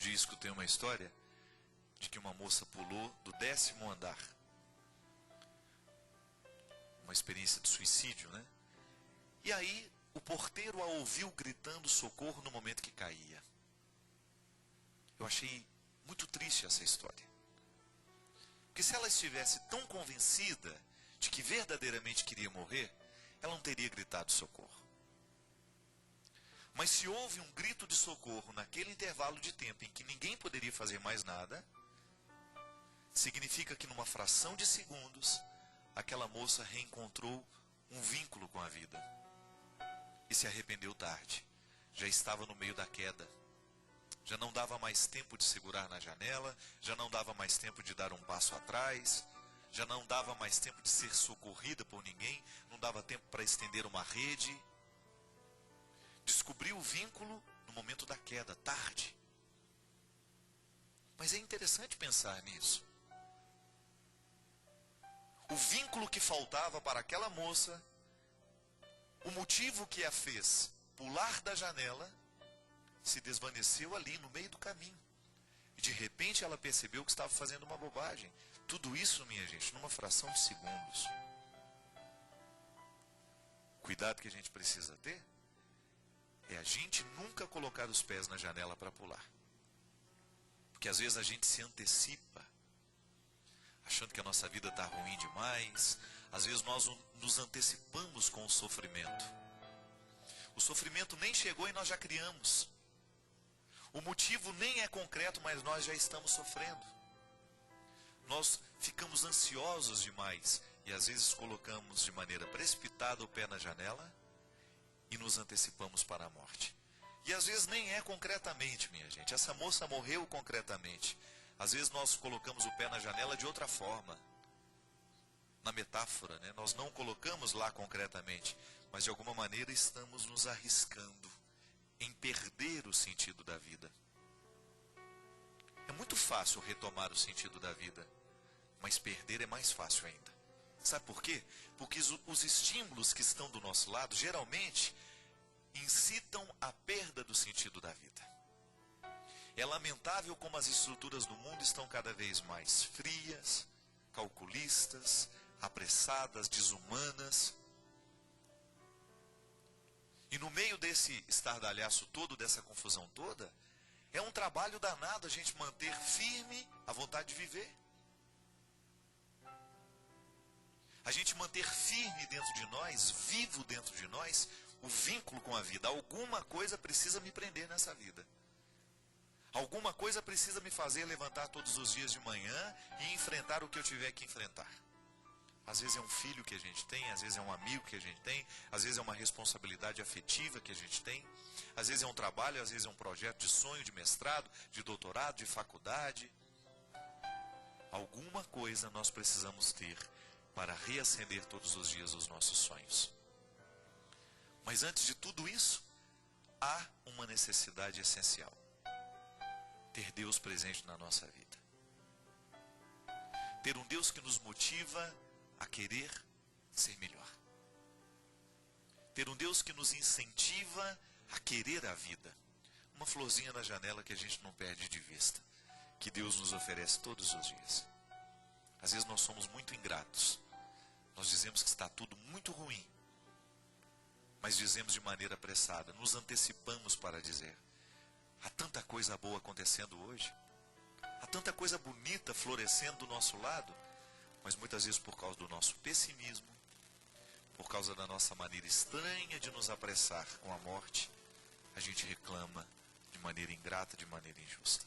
dia escutei uma história de que uma moça pulou do 10º andar. Uma experiência de suicídio, né? E aí o porteiro a ouviu gritando socorro no momento que caía. Eu achei muito triste essa história. Porque se ela estivesse tão convencida de que verdadeiramente queria morrer, ela não teria gritado socorro. Mas se houve um grito de socorro naquele intervalo de tempo em que ninguém poderia fazer mais nada, significa que numa fração de segundos, aquela moça reencontrou um vínculo com a vida. E se arrependeu tarde. Já estava no meio da queda. Já não dava mais tempo de segurar na janela, já não dava mais tempo de dar um passo atrás, já não dava mais tempo de ser socorrida por ninguém, não dava tempo para estender uma rede. Descobriu o vínculo no momento da queda, tarde. Mas é interessante pensar nisso. O vínculo que faltava para aquela moça, o motivo que a fez pular da janela, se desvaneceu ali no meio do caminho. E de repente ela percebeu que estava fazendo uma bobagem. Tudo isso, minha gente, numa fração de segundos. Cuidado que a gente precisa ter é a gente nunca colocar os pés na janela para pular. Porque às vezes a gente se antecipa, achando que a nossa vida está ruim demais. Às vezes nós nos antecipamos com o sofrimento. O sofrimento nem chegou e nós já criamos. O motivo nem é concreto, mas nós já estamos sofrendo. Nós ficamos ansiosos demais e às vezes colocamos de maneira precipitada o pé na janela e nos antecipamos para a morte. E às vezes nem é concretamente, minha gente. Essa moça morreu concretamente. Às vezes nós colocamos o pé na janela de outra forma. Na metáfora, né? Nós não colocamos lá concretamente, mas de alguma maneira estamos nos arriscando em perder o sentido da vida. É muito fácil retomar o sentido da vida, mas perder é mais fácil ainda. Sabe por quê? Porque os estímulos que estão do nosso lado, geralmente, incitam a perda do sentido da vida. É lamentável como as estruturas do mundo estão cada vez mais frias, calculistas, apressadas, desumanas. E no meio desse estardalhaço todo, dessa confusão toda, é um trabalho danado a gente manter firme a vontade de viver. A gente manter firme dentro de nós, vivo dentro de nós, o vínculo com a vida. Alguma coisa precisa me prender nessa vida. Alguma coisa precisa me fazer levantar todos os dias de manhã e enfrentar o que eu tiver que enfrentar. Às vezes é um filho que a gente tem, às vezes é um amigo que a gente tem, às vezes é uma responsabilidade afetiva que a gente tem, às vezes é um trabalho, às vezes é um projeto de sonho, de mestrado, de doutorado, de faculdade. Alguma coisa nós precisamos ter para reacender todos os dias os nossos sonhos. Mas antes de tudo isso, há uma necessidade essencial: ter Deus presente na nossa vida. Ter um Deus que nos motiva a querer ser melhor. Ter um Deus que nos incentiva a querer a vida. Uma florzinha na janela que a gente não perde de vista, que Deus nos oferece todos os dias. Às vezes nós somos muito ingratos. Nós dizemos que está tudo muito ruim, mas dizemos de maneira apressada, nos antecipamos para dizer: há tanta coisa boa acontecendo hoje, há tanta coisa bonita florescendo do nosso lado, mas muitas vezes por causa do nosso pessimismo, por causa da nossa maneira estranha de nos apressar com a morte, a gente reclama de maneira ingrata, de maneira injusta.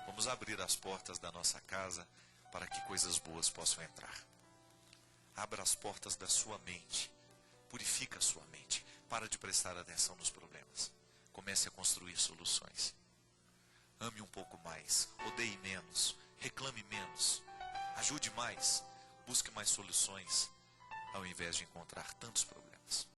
Vamos abrir as portas da nossa casa para que coisas boas possam entrar. Abra as portas da sua mente, purifica a sua mente, para de prestar atenção nos problemas. Comece a construir soluções. Ame um pouco mais, odeie menos, reclame menos, ajude mais, busque mais soluções, ao invés de encontrar tantos problemas.